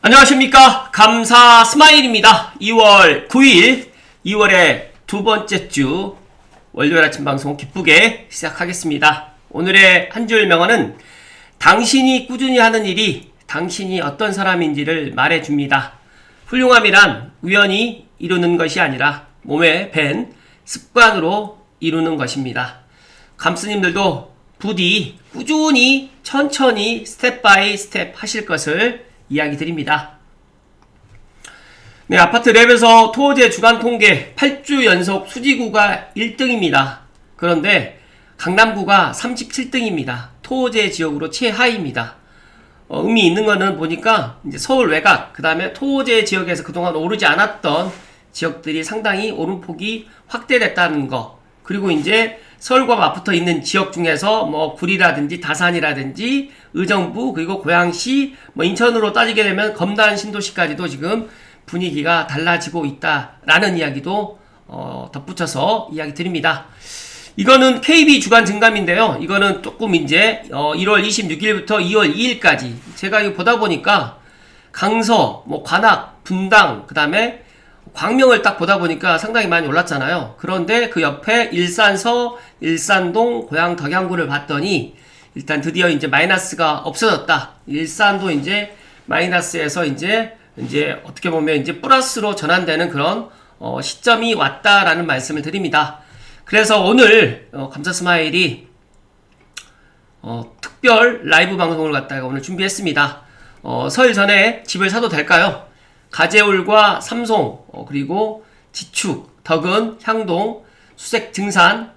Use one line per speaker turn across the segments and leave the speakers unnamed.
안녕하십니까. 감사 스마일입니다. 2월 9일 2월의 두 번째 주 월요일 아침 방송 기쁘게 시작하겠습니다. 오늘의 한 줄 명언은 당신이 꾸준히 하는 일이 당신이 어떤 사람인지를 말해줍니다. 훌륭함이란 우연히 이루는 것이 아니라 몸에 밴 습관으로 이루는 것입니다. 감스님들도 부디 꾸준히 천천히 스텝 바이 스텝 하실 것을 이야기 드립니다. 네, 아파트 랩에서 토어제 주간 통계 8주 연속 수지구가 1등입니다. 그런데 강남구가 37등입니다. 토어제 지역으로 최하위입니다. 의미 있는 거는 보니까 이제 서울 외곽, 그 다음에 토어제 지역에서 그동안 오르지 않았던 지역들이 상당히 오름폭이 확대됐다는 거. 그리고 이제 서울과 맞붙어 있는 지역 중에서 뭐 구리라든지 다산이라든지 의정부 그리고 고양시 뭐 인천으로 따지게 되면 검단 신도시까지도 지금 분위기가 달라지고 있다라는 이야기도 덧붙여서 이야기 드립니다. 이거는 KB 주간 증감인데요. 이거는 조금 이제 1월 26일부터 2월 2일까지 제가 이거 보다 보니까 강서, 뭐 관악, 분당, 그 다음에 광명을 딱 보다 보니까 상당히 많이 올랐잖아요. 그런데 그 옆에 일산서, 일산동, 고양 덕양구를 봤더니 일단 드디어 이제 마이너스가 없어졌다. 일산도 이제 마이너스에서 이제 어떻게 보면 이제 플러스로 전환되는 그런 시점이 왔다라는 말씀을 드립니다. 그래서 오늘 감사 스마일이 특별 라이브 방송을 갖다가 오늘 준비했습니다. 설 전에 집을 사도 될까요? 가재울과 삼송, 그리고 지축, 덕은, 향동, 수색 증산,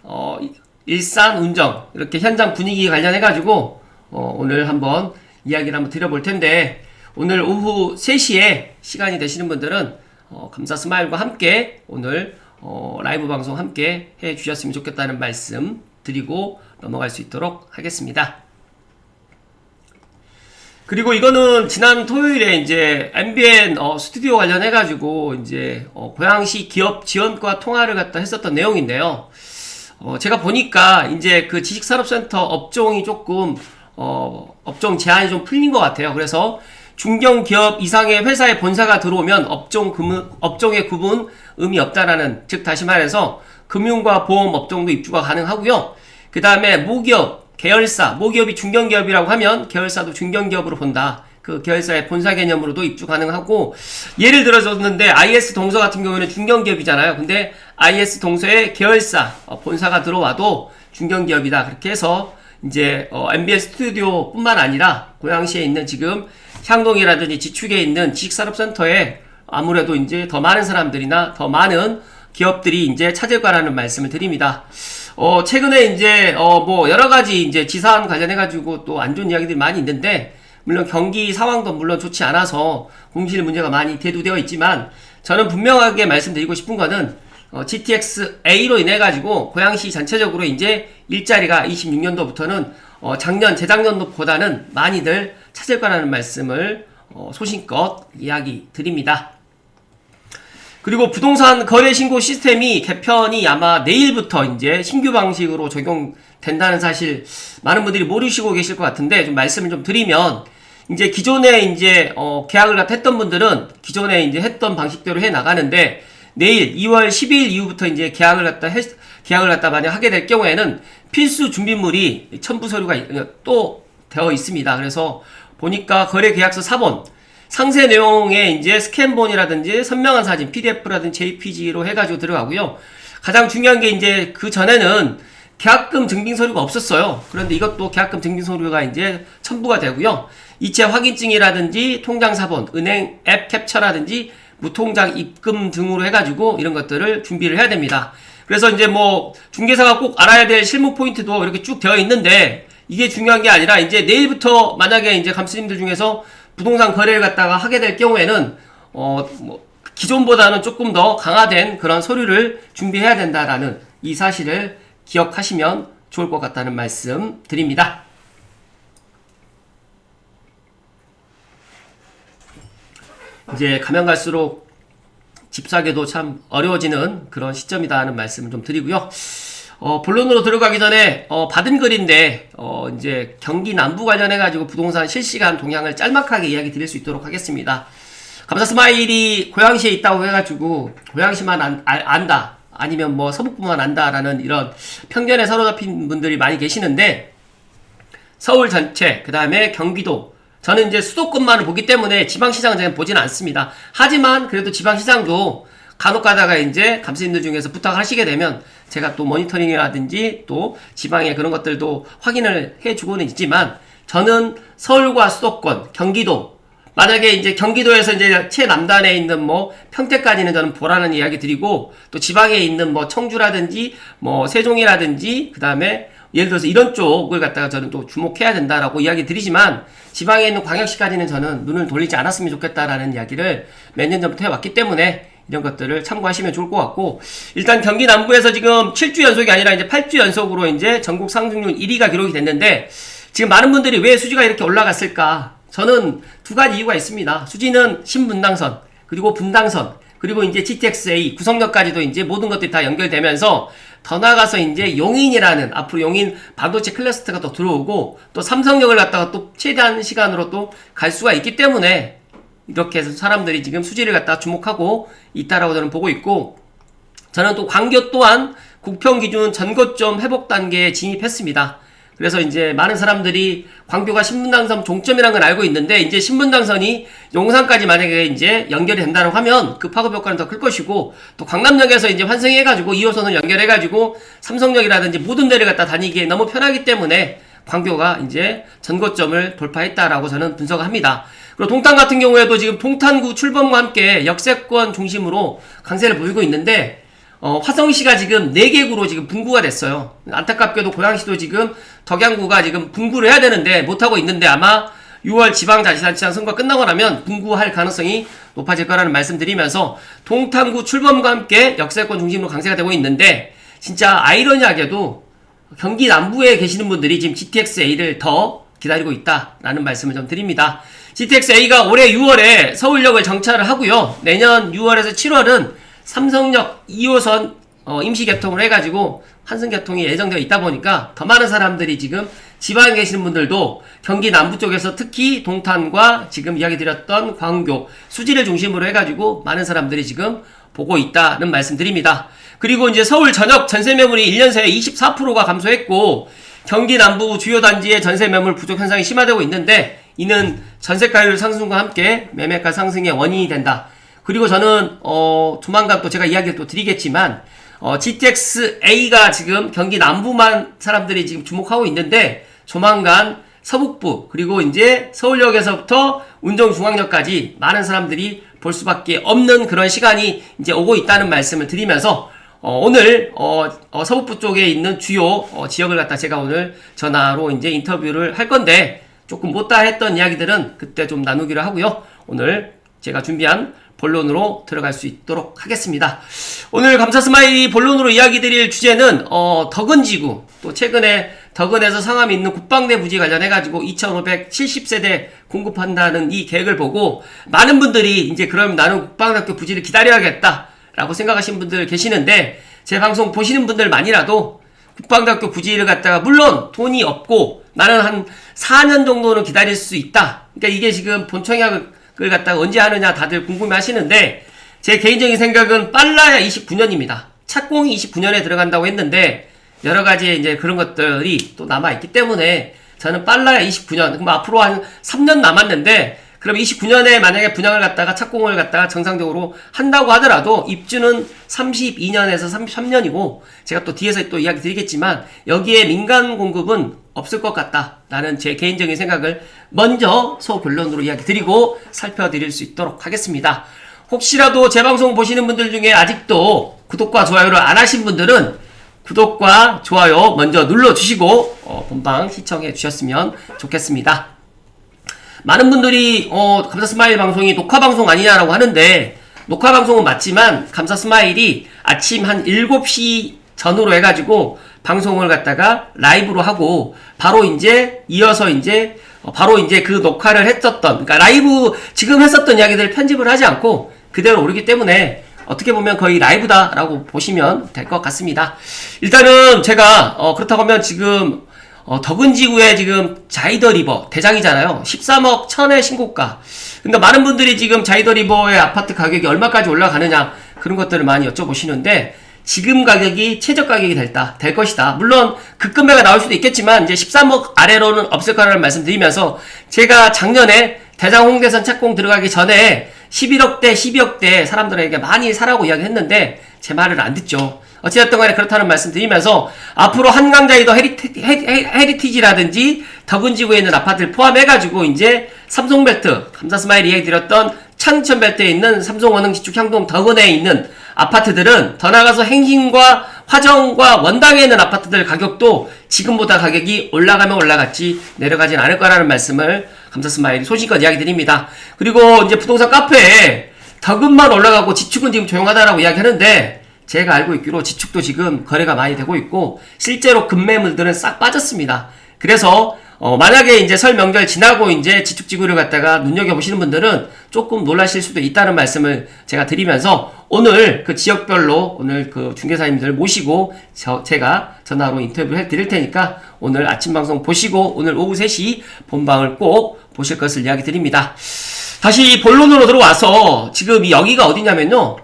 일산, 운정 이렇게 현장 분위기 관련해가지고 오늘 한번 이야기를 한번 드려볼 텐데 오늘 오후 3시에 시간이 되시는 분들은 감사 스마일과 함께 오늘 라이브 방송 함께 해주셨으면 좋겠다는 말씀 드리고 넘어갈 수 있도록 하겠습니다. 그리고 이거는 지난 토요일에 이제 MBN 스튜디오 관련해가지고 이제 고양시 기업 지원과 통화를 갖다 했었던 내용인데요. 제가 보니까 이제 그 지식산업센터 업종이 조금 업종 제한이 좀 풀린 것 같아요. 그래서 중견기업 이상의 회사에 본사가 들어오면 업종의 구분 의미 없다라는, 즉 다시 말해서 금융과 보험 업종도 입주가 가능하고요. 그 다음에 모기업 계열사, 모기업이 중견기업이라고 하면 계열사도 중견기업으로 본다. 그 계열사의 본사 개념으로도 입주 가능하고, 예를 들어줬는데 IS 동서 같은 경우에는 중견기업이잖아요. 근데 IS 동서의 계열사, 본사가 들어와도 중견기업이다. 그렇게 해서 이제 MBN 스튜디오 뿐만 아니라 고양시에 있는 지금 향동이라든지 지축에 있는 지식산업센터에 아무래도 이제 더 많은 사람들이나 더 많은 기업들이 이제 찾을 거라는 말씀을 드립니다. 최근에 이제, 뭐, 여러가지 이제 지사안 관련해가지고 또 안 좋은 이야기들이 많이 있는데, 물론 경기 상황도 물론 좋지 않아서 공실 문제가 많이 대두되어 있지만, 저는 분명하게 말씀드리고 싶은 거는, GTX-A로 인해가지고, 고양시 전체적으로 이제 일자리가 26년도부터는, 재작년도보다는 많이들 찾을 거라는 말씀을, 소신껏 이야기 드립니다. 그리고 부동산 거래 신고 시스템이 개편이 아마 내일부터 이제 신규 방식으로 적용된다는 사실 많은 분들이 모르시고 계실 것 같은데 좀 말씀을 좀 드리면, 이제 기존에 이제 계약을 갖다 했던 분들은 기존에 이제 했던 방식대로 해 나가는데, 내일 2월 10일 이후부터 이제 계약을 갖다 만약 하게 될 경우에는 필수 준비물이 첨부 서류가 또 되어 있습니다. 그래서 보니까 거래 계약서 4번, 상세 내용에 이제 스캔본이라든지 선명한 사진, PDF라든지 JPG로 해가지고 들어가고요. 가장 중요한 게 이제 그 전에는 계약금 증빙 서류가 없었어요. 그런데 이것도 계약금 증빙 서류가 이제 첨부가 되고요. 이체 확인증이라든지 통장 사본, 은행 앱 캡처라든지 무통장 입금 등으로 해가지고 이런 것들을 준비를 해야 됩니다. 그래서 이제 뭐 중개사가 꼭 알아야 될 실무 포인트도 이렇게 쭉 되어 있는데, 이게 중요한 게 아니라 이제 내일부터 만약에 이제 감스님들 중에서 부동산 거래를 갖다가 하게 될 경우에는 뭐 기존보다는 조금 더 강화된 그런 서류를 준비해야 된다라는 이 사실을 기억하시면 좋을 것 같다는 말씀 드립니다. 이제 가면 갈수록 집 사기도 참 어려워지는 그런 시점이다 하는 말씀을 좀 드리고요. 본론으로 들어가기 전에 받은 글인데 이제 경기 남부 관련해가지고 부동산 실시간 동향을 짤막하게 이야기 드릴 수 있도록 하겠습니다. 감사 스마일이 고양시에 있다고 해가지고 고양시만 안다 아니면 뭐 서북부만 안다라는 이런 편견에 사로잡힌 분들이 많이 계시는데, 서울 전체, 그 다음에 경기도, 저는 이제 수도권만을 보기 때문에 지방시장은 제가 보지는 않습니다. 하지만 그래도 지방시장도 간혹 가다가 이제 감사님들 중에서 부탁하시게 되면 제가 또 모니터링이라든지 또 지방의 그런 것들도 확인을 해주고는 있지만, 저는 서울과 수도권, 경기도, 만약에 이제 경기도에서 이제 최남단에 있는 뭐 평택까지는 저는 보라는 이야기 드리고, 또 지방에 있는 뭐 청주라든지 뭐 세종이라든지 그 다음에 예를 들어서 이런 쪽을 갖다가 저는 또 주목해야 된다라고 이야기 드리지만, 지방에 있는 광역시까지는 저는 눈을 돌리지 않았으면 좋겠다라는 이야기를 몇 년 전부터 해왔기 때문에 이런 것들을 참고하시면 좋을 것 같고, 일단 경기 남부에서 지금 7주 연속이 아니라 이제 8주 연속으로 이제 전국 상승률 1위가 기록이 됐는데, 지금 많은 분들이 왜 수지가 이렇게 올라갔을까? 저는 두 가지 이유가 있습니다. 수지는 신분당선, 그리고 분당선, 그리고 이제 GTX-A 구성력까지도 이제 모든 것들이 다 연결되면서, 더 나아가서 이제 용인이라는, 앞으로 용인 반도체 클러스터가 또 들어오고, 또 삼성역을 갖다가 또 최대한 시간으로 또 갈 수가 있기 때문에 이렇게 해서 사람들이 지금 수지를 갖다가 주목하고 있다라고 저는 보고 있고, 저는 또 광교 또한 국평 기준 전고점 회복 단계에 진입했습니다. 그래서 이제 많은 사람들이 광교가 신분당선 종점이라는 걸 알고 있는데, 이제 신분당선이 용산까지 만약에 이제 연결이 된다고 하면 그 파급 효과는 더 클 것이고, 또 강남역에서 이제 환승해가지고 2호선을 연결해가지고 삼성역이라든지 모든 데를 갖다 다니기에 너무 편하기 때문에 광교가 이제 전고점을 돌파했다라고 저는 분석합니다. 그리고 동탄 같은 경우에도 지금 동탄구 출범과 함께 역세권 중심으로 강세를 보이고 있는데, 화성시가 지금 4개 구로 지금 분구가 됐어요. 안타깝게도 고양시도 지금 덕양구가 지금 분구를 해야 되는데 못하고 있는데, 아마 6월 지방자치단체장 선거 끝나고 나면 분구할 가능성이 높아질 거라는 말씀드리면서, 동탄구 출범과 함께 역세권 중심으로 강세가 되고 있는데, 진짜 아이러니하게도 경기 남부에 계시는 분들이 지금 GTX-A를 더 기다리고 있다라는 말씀을 좀 드립니다. GTX-A가 올해 6월에 서울역을 정차를 하고요. 내년 6월에서 7월은 삼성역 2호선 임시 개통을 해가지고 환승 개통이 예정되어 있다 보니까 더 많은 사람들이 지금 지방에 계시는 분들도 경기 남부 쪽에서 특히 동탄과 지금 이야기 드렸던 광교, 수지를 중심으로 해가지고 많은 사람들이 지금 보고 있다는 말씀드립니다. 그리고 이제 서울 전역 전세 매물이 1년 새에 24%가 감소했고, 경기 남부 주요 단지의 전세 매물 부족 현상이 심화되고 있는데, 이는 전세가율 상승과 함께 매매가 상승의 원인이 된다. 그리고 저는 조만간 또 제가 이야기를 또 드리겠지만, GTX-A가 지금 경기 남부만 사람들이 지금 주목하고 있는데, 조만간 서북부, 그리고 이제 서울역에서부터 운정중앙역까지 많은 사람들이 볼 수밖에 없는 그런 시간이 이제 오고 있다는 말씀을 드리면서, 오늘 서북부 쪽에 있는 주요 지역을 갖다 제가 오늘 전화로 이제 인터뷰를 할 건데, 조금 못다 했던 이야기들은 그때 좀 나누기로 하고요. 오늘 제가 준비한 본론으로 들어갈 수 있도록 하겠습니다. 오늘 감사 스마일이 본론으로 이야기 드릴 주제는 덕은지구, 또 최근에 덕은에서 상암이 있는 국방대 부지 관련해가지고 2570세대 공급한다는 이 계획을 보고, 많은 분들이 이제 그럼 나는 국방학교 부지를 기다려야겠다 라고 생각하시는 분들 계시는데, 제 방송 보시는 분들만이라도 국방대학교 부지를 갖다가, 물론 돈이 없고 나는 한 4년 정도는 기다릴 수 있다. 그러니까 이게 지금 본청약을 갖다가 언제 하느냐 다들 궁금해 하시는데, 제 개인적인 생각은 빨라야 29년입니다. 착공이 29년에 들어간다고 했는데 여러가지 이제 그런 것들이 또 남아있기 때문에 저는 빨라야 29년, 그럼 앞으로 한 3년 남았는데, 그럼 29년에 만약에 분양을 갖다가 착공을 갖다가 정상적으로 한다고 하더라도 입주는 32년에서 33년이고, 제가 또 뒤에서 또 이야기 드리겠지만 여기에 민간 공급은 없을 것 같다라는 제 개인적인 생각을 먼저 소결론으로 이야기 드리고 살펴드릴 수 있도록 하겠습니다. 혹시라도 제 방송 보시는 분들 중에 아직도 구독과 좋아요를 안 하신 분들은 구독과 좋아요 먼저 눌러주시고 본방 시청해 주셨으면 좋겠습니다. 많은 분들이 감사 스마일 방송이 녹화 방송 아니냐라고 하는데, 녹화 방송은 맞지만 감사 스마일이 아침 한 7시 전후로 해가지고 방송을 갖다가 라이브로 하고, 바로 이제 이어서 이제 바로 이제 그 녹화를 했었던, 그러니까 라이브 지금 했었던 이야기들을 편집을 하지 않고 그대로 오르기 때문에 어떻게 보면 거의 라이브다라고 보시면 될 것 같습니다. 일단은 제가 그렇다고 하면 지금 덕은지구의 지금 자이더 리버 대장이잖아요. 13억 1000의 신고가. 그러니까 많은 분들이 지금 자이더 리버의 아파트 가격이 얼마까지 올라가느냐 그런 것들을 많이 여쭤보시는데 지금 가격이 최저 가격이 될 것이다. 물론 급금매가 나올 수도 있겠지만 이제 13억 아래로는 없을 거라는 말씀드리면서 제가 작년에 대장 홍대선 착공 들어가기 전에 11억대 12억대 사람들에게 많이 사라고 이야기했는데 제 말을 안 듣죠. 어찌됐든 간에 그렇다는 말씀 드리면서 앞으로 한강자이더 헤리티지라든지 덕은지구에 있는 아파트를 포함해가지고 이제 삼성벨트, 감사스마일이 얘기 드렸던 창천벨트에 있는 삼성원흥지축 향동 덕은에 있는 아파트들은 더 나아가서 행신과 화정과 원당에 있는 아파트들 가격도 지금보다 가격이 올라가면 올라갔지 내려가진 않을 거라는 말씀을 감사스마일이 소신껏 이야기 드립니다. 그리고 이제 부동산 카페에 덕은만 올라가고 지축은 지금 조용하다라고 이야기하는데 제가 알고 있기로 지축도 지금 거래가 많이 되고 있고 실제로 급매물들은 싹 빠졌습니다. 그래서 만약에 이제 설 명절 지나고 이제 지축지구를 갖다가 눈여겨보시는 분들은 조금 놀라실 수도 있다는 말씀을 제가 드리면서 오늘 그 지역별로 오늘 그 중개사님들 모시고 제가 전화로 인터뷰를 해드릴 테니까 오늘 아침 방송 보시고 오늘 오후 3시 본방을 꼭 보실 것을 이야기 드립니다. 다시 본론으로 들어와서 지금 여기가 어디냐면요.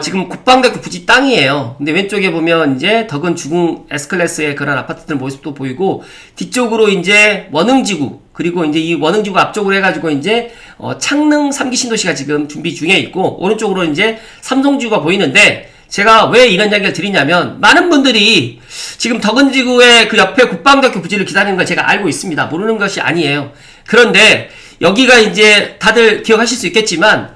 지금 국방대교 부지 땅이에요. 근데 왼쪽에 보면 이제 덕은 주궁 S클래스의 그런 아파트들 모습도 보이고 뒤쪽으로 이제 원흥지구 그리고 이제 이 원흥지구 앞쪽으로 해가지고 이제 창릉 3기 신도시가 지금 준비 중에 있고 오른쪽으로 이제 삼성지구가 보이는데 제가 왜 이런 이야기를 드리냐면 많은 분들이 지금 덕은지구의 그 옆에 국방대교 부지를 기다리는 걸 제가 알고 있습니다. 모르는 것이 아니에요. 그런데 여기가 이제 다들 기억하실 수 있겠지만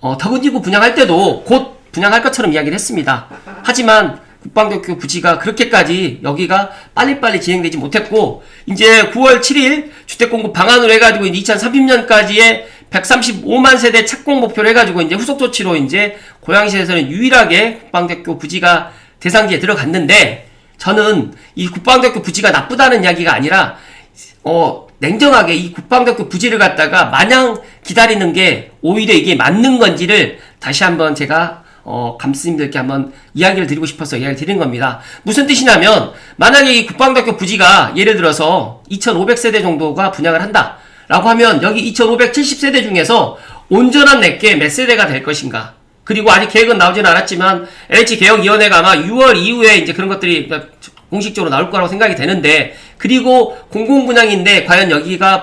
덕은지구 분양할 때도 곧 분양할 것처럼 이야기를 했습니다. 하지만 국방대교 부지가 그렇게까지 여기가 빨리빨리 진행되지 못했고 이제 9월 7일 주택공급 방안으로 해가지고 2030년까지의 135만 세대 착공 목표를 해가지고 이제 후속 조치로 이제 고양시에서는 유일하게 국방대교 부지가 대상지에 들어갔는데 저는 이 국방대교 부지가 나쁘다는 이야기가 아니라 냉정하게 이 국방대교 부지를 갖다가 마냥 기다리는 게 오히려 이게 맞는 건지를 다시 한번 제가 감스님들께 한번 이야기를 드리고 싶어서 이야기를 드린 겁니다. 무슨 뜻이냐면 만약에 이 국방대교 부지가 예를 들어서 2500세대 정도가 분양을 한다 라고 하면 여기 2570세대 중에서 온전한 내게 몇 세대가 될 것인가. 그리고 아직 계획은 나오진 않았지만 LH개혁위원회가 아마 6월 이후에 이제 그런 것들이 공식적으로 나올 거라고 생각이 되는데 그리고 공공분양인데 과연 여기가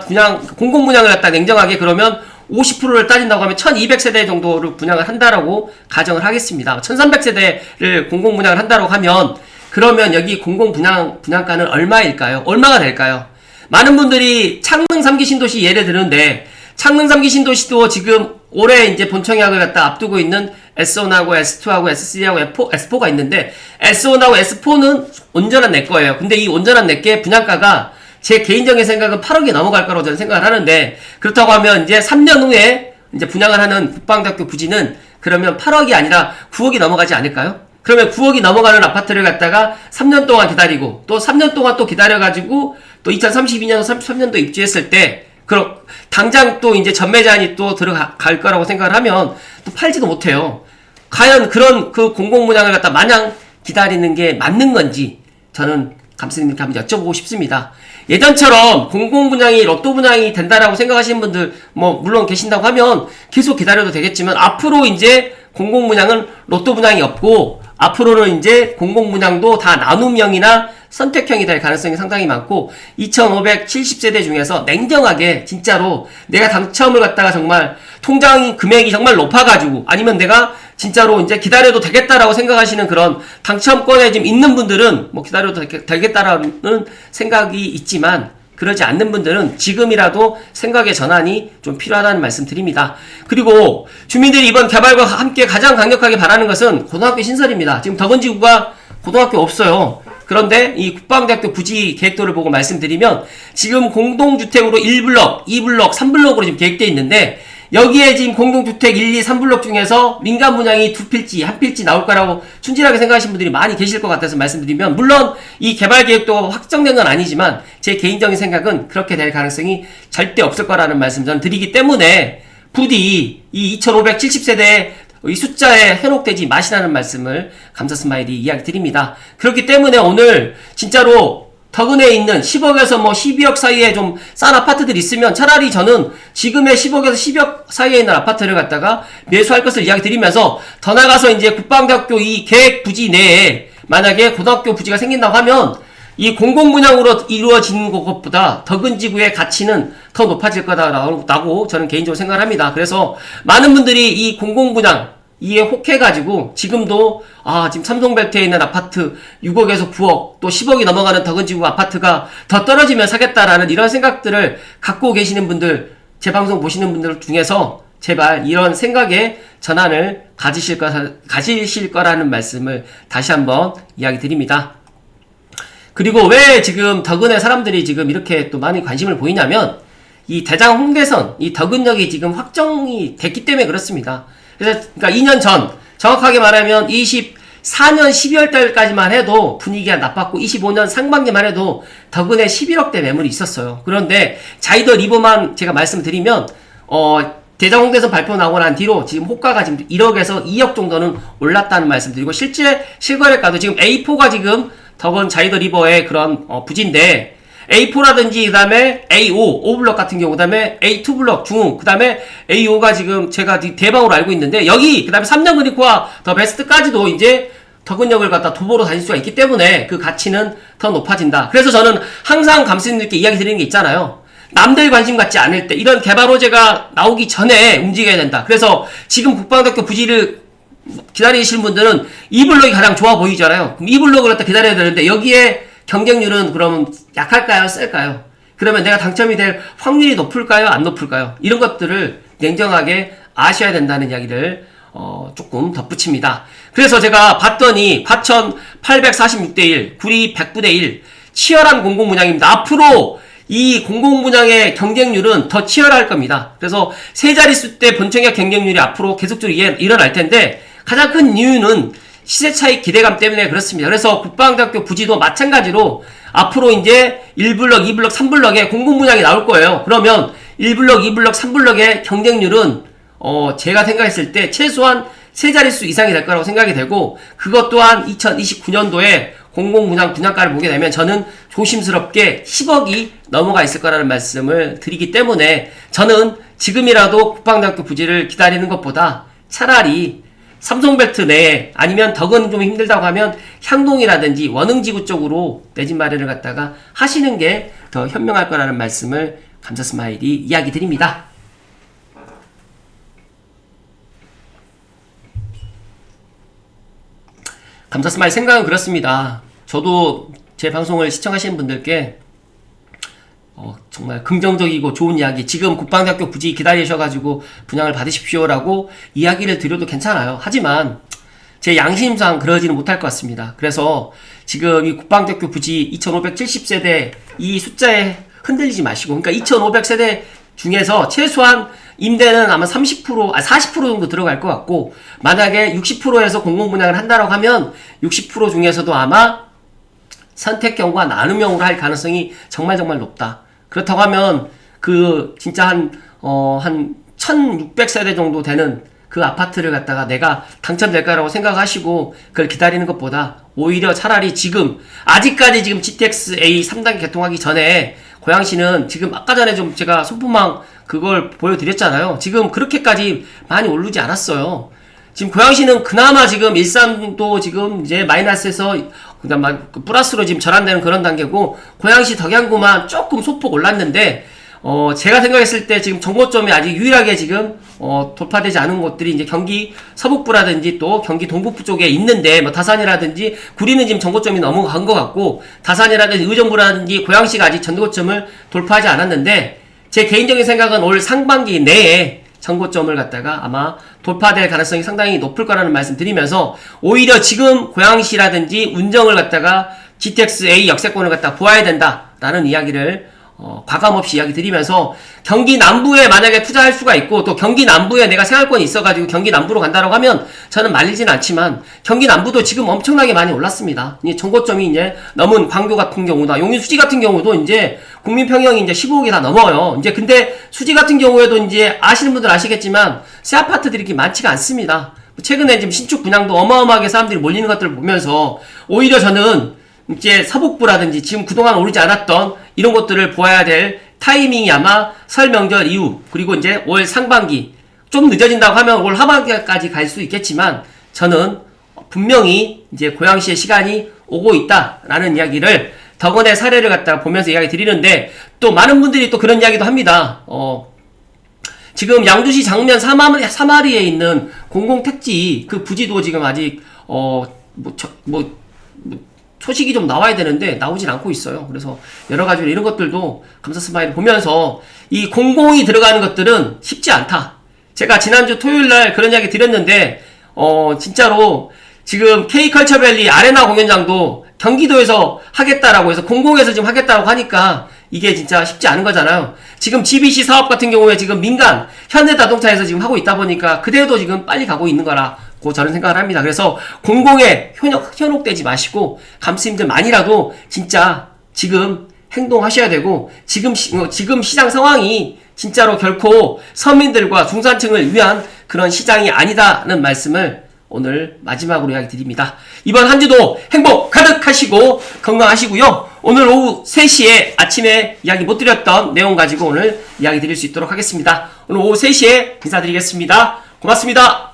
공공분양을 갖다 냉정하게 그러면 50%를 따진다고 하면 1200세대 정도를 분양을 한다라고 가정을 하겠습니다. 1300세대를 공공분양을 한다고 하면 그러면 여기 공공분양가는 얼마일까요? 얼마가 될까요? 많은 분들이 창릉 3기 신도시 예를 드는데 창릉 3기 신도시도 지금 올해 이제 본청약을 갖다 앞두고 있는 S1하고 S2하고 S3하고 S4가 있는데 S1하고 S4는 온전한 내 거예요. 근데 이 온전한 내게 분양가가 제 개인적인 생각은 8억이 넘어갈 거라고 저는 생각을 하는데 그렇다고 하면 이제 3년 후에 이제 분양을 하는 국방대교 부지는 그러면 8억이 아니라 9억이 넘어가지 않을까요? 그러면 9억이 넘어가는 아파트를 갖다가 3년 동안 기다리고 또 3년 동안 또 기다려가지고 또 2032년, 33년도 입주했을 때 그럼 당장 또 이제 전매제한이 또 들어갈 거라고 생각을 하면 또 팔지도 못해요. 과연 그런 그 공공분양을 갖다 마냥 기다리는 게 맞는 건지 저는 감스님께 한번 여쭤보고 싶습니다. 예전처럼 공공분양이 로또 분양이 된다라고 생각하시는 분들 물론 계신다고 하면 계속 기다려도 되겠지만 앞으로 이제 공공분양은 로또 분양이 없고 앞으로는 이제 공공분양도 다 나눔형이나 선택형이 될 가능성이 상당히 많고 2570세대 중에서 냉정하게 진짜로 내가 당첨을 갖다가 정말 통장 금액이 정말 높아가지고 아니면 내가 진짜로 이제 기다려도 되겠다라고 생각하시는 그런 당첨권에 지금 있는 분들은 기다려도 되겠다라는 생각이 있지만 그러지 않는 분들은 지금이라도 생각의 전환이 좀 필요하다는 말씀 드립니다. 그리고 주민들이 이번 개발과 함께 가장 강력하게 바라는 것은 고등학교 신설입니다. 지금 덕은지구가 고등학교 없어요. 그런데 이 국방대학교 부지 계획도를 보고 말씀드리면 지금 공동주택으로 1블럭, 2블럭, 3블럭으로 지금 계획되어 있는데 여기에 지금 공동주택 1, 2, 3블럭 중에서 민간 분양이 2필지, 1필지 나올 거라고 순진하게 생각하시는 분들이 많이 계실 것 같아서 말씀드리면 물론 이 개발 계획도가 확정된 건 아니지만 제 개인적인 생각은 그렇게 될 가능성이 절대 없을 거라는 말씀 저는 드리기 때문에 부디 이 2570세대 이 숫자에 현혹되지 마시라는 말씀을 감사스마일이 이야기 드립니다. 그렇기 때문에 오늘 진짜로 덕은에 있는 10억에서 뭐 12억 사이에 좀 싼 아파트들이 있으면 차라리 저는 지금의 10억에서 12억 사이에 있는 아파트를 갖다가 매수할 것을 이야기 드리면서, 더 나가서 이제 국방대학교 이 계획 부지 내에 만약에 고등학교 부지가 생긴다고 하면 이 공공분양으로 이루어진 것보다 덕은지구의 가치는 더 높아질 거다라고 저는 개인적으로 생각을 합니다. 그래서 많은 분들이 이 공공분양 이에 혹해가지고 지금도 지금 삼성벨트에 있는 아파트 6억에서 9억 또 10억이 넘어가는 덕은지구 아파트가 더 떨어지면 사겠다라는 이런 생각들을 갖고 계시는 분들, 제 방송 보시는 분들 중에서 제발 이런 생각의 전환을 가지실 거라는 말씀을 다시 한번 이야기 드립니다. 그리고 왜 지금 덕은의 사람들이 지금 이렇게 또 많이 관심을 보이냐면, 이 대장 홍대선, 이 덕은역이 지금 확정이 됐기 때문에 그렇습니다. 그래서, 그러니까 2년 전, 정확하게 말하면 24년 12월 달까지만 해도 분위기가 나빴고, 25년 상반기만 해도 덕은에 11억대 매물이 있었어요. 그런데 자이더 리버만 제가 말씀드리면, 대장 홍대선 발표 나오고 난 뒤로 지금 호가가 지금 1억에서 2억 정도는 올랐다는 말씀드리고, 실제 실거래가도 지금 A4가 지금 덕은 자이더 리버의 그런 부지인데, A4라든지 그 다음에 A5, 5블럭 같은 경우, 그 다음에 A2블럭 중흥, 그 다음에 A5가 지금 제가 대방으로 알고 있는데, 여기 그 다음에 3년 그리코와 더 베스트까지도 이제 덕은역을 갖다 도보로 다닐 수가 있기 때문에 그 가치는 더 높아진다. 그래서 저는 항상 감독님들께 이야기 드리는 게 있잖아요. 남들 관심 갖지 않을 때 이런 개발 호재가 나오기 전에 움직여야 된다. 그래서 지금 국방대학교 부지를 기다리시는 분들은 이 블록이 가장 좋아 보이잖아요. 그럼 이 블록을 갖다 기다려야 되는데, 여기에 경쟁률은 그러면 약할까요? 셀까요? 그러면 내가 당첨이 될 확률이 높을까요? 안 높을까요? 이런 것들을 냉정하게 아셔야 된다는 이야기를 조금 덧붙입니다. 그래서 제가 봤더니 과천 846대1, 구리 109대1 치열한 공공분양입니다. 앞으로 이 공공분양의 경쟁률은 더 치열할 겁니다. 그래서 세 자릿수 대 본청약 경쟁률이 앞으로 계속적으로 일어날 텐데, 가장 큰 이유는 시세 차익 기대감 때문에 그렇습니다. 그래서 국방대학교 부지도 마찬가지로 앞으로 이제 1블럭, 2블럭, 3블럭에 공공분양이 나올 거예요. 그러면 1블럭, 2블럭, 3블럭의 경쟁률은 제가 생각했을 때 최소한 세 자릿수 이상이 될 거라고 생각이 되고, 그것 또한 2029년도에 공공분양 분양가를 보게 되면 저는 조심스럽게 10억이 넘어가 있을 거라는 말씀을 드리기 때문에, 저는 지금이라도 국방대학교 부지를 기다리는 것보다 차라리 삼성벨트 내에, 아니면 덕은 좀 힘들다고 하면 향동이라든지 원흥지구 쪽으로 내 집 마련을 갖다가 하시는 게 더 현명할 거라는 말씀을 감사스마일이 이야기 드립니다. 감사스마일 생각은 그렇습니다. 저도 제 방송을 시청하시는 분들께 정말 긍정적이고 좋은 이야기, 지금 국방대학교 부지 기다리셔가지고 분양을 받으십시오라고 이야기를 드려도 괜찮아요. 하지만 제 양심상 그러지는 못할 것 같습니다. 그래서 지금 이 국방대학교 부지 2570세대 이 숫자에 흔들리지 마시고, 그러니까 2500세대 중에서 최소한 임대는 아마 40% 정도 들어갈 것 같고, 만약에 60%에서 공공분양을 한다라고 하면 60% 중에서도 아마 선택형과 나눔형으로 할 가능성이 정말 높다. 그렇다고 하면 진짜 한 1600세대 정도 되는 그 아파트를 갖다가 내가 당첨될까라고 생각하시고 그걸 기다리는 것보다 오히려 차라리 아직까지 지금 GTX A 3단계 개통하기 전에 고양시는 지금 아까 전에 좀 제가 소품망 그걸 보여드렸잖아요. 지금 그렇게까지 많이 오르지 않았어요. 지금 고양시는 그나마 지금 일산도 지금 이제 마이너스에서 그다음 플러스로 지금 전환되는 그런 단계고, 고양시 덕양구만 조금 소폭 올랐는데, 제가 생각했을 때 지금 정고점이 아직 유일하게 지금 돌파되지 않은 곳들이 이제 경기 서북부라든지 또 경기 동북부 쪽에 있는데, 뭐 다산이라든지 구리는 지금 정고점이 넘어간 것 같고, 다산이라든지 의정부라든지 고양시가 아직 전고점을 돌파하지 않았는데, 제 개인적인 생각은 올 상반기 내에 전고점을 갖다가 아마 돌파될 가능성이 상당히 높을 거라는 말씀 드리면서, 오히려 지금 고양시라든지 운정을 갖다가 GTX A 역세권을 갖다가 보아야 된다라는 이야기를 과감없이 이야기 드리면서, 경기 남부에 만약에 투자할 수가 있고, 또 경기 남부에 내가 생활권이 있어가지고 경기 남부로 간다라고 하면 저는 말리진 않지만, 경기 남부도 지금 엄청나게 많이 올랐습니다. 이제 정고점이 이제 넘은 광교 같은 경우나 용인 수지 같은 경우도 이제 국민평형이 이제 15억이 다 넘어요. 이제 근데 수지 같은 경우에도 이제 아시는 분들 아시겠지만 새 아파트들이 이렇게 많지가 않습니다. 최근에 지금 신축 분양도 어마어마하게 사람들이 몰리는 것들을 보면서 오히려 저는 이제 사복부라든지 지금 그동안 오르지 않았던 이런 것들을 보아야 될 타이밍이 아마 설 명절 이후, 그리고 이제 올 상반기, 좀 늦어진다고 하면 올 하반기까지 갈 수 있겠지만, 저는 분명히 이제 고양시의 시간이 오고 있다라는 이야기를 덕원의 사례를 갖다가 보면서 이야기 드리는데, 또 많은 분들이 또 그런 이야기도 합니다. 지금 양주시 장면 3마리에 있는 공공택지 그 부지도 지금 아직 소식이 좀 나와야 되는데 나오진 않고 있어요. 그래서 여러 가지로 이런 것들도 감사 스마일 보면서 이 공공이 들어가는 것들은 쉽지 않다. 제가 지난주 토요일날 그런 이야기 드렸는데 진짜로 지금 K컬처밸리 아레나 공연장도 경기도에서 하겠다라고 해서 공공에서 지금 하겠다고 하니까 이게 진짜 쉽지 않은 거잖아요. 지금 GBC 사업 같은 경우에 지금 민간 현대자동차에서 지금 하고 있다 보니까 그대로 지금 빨리 가고 있는 거라고 저는 생각을 합니다. 그래서 공공에 현혹되지 마시고 감스님들만이라도 진짜 지금 행동하셔야 되고, 지금 시장 상황이 진짜로 결코 서민들과 중산층을 위한 그런 시장이 아니다는 말씀을 오늘 마지막으로 이야기 드립니다. 이번 한 주도 행복 가득하시고 건강하시고요. 오늘 오후 3시에 아침에 이야기 못 드렸던 내용 가지고 오늘 이야기 드릴 수 있도록 하겠습니다. 오늘 오후 3시에 인사드리겠습니다. 고맙습니다.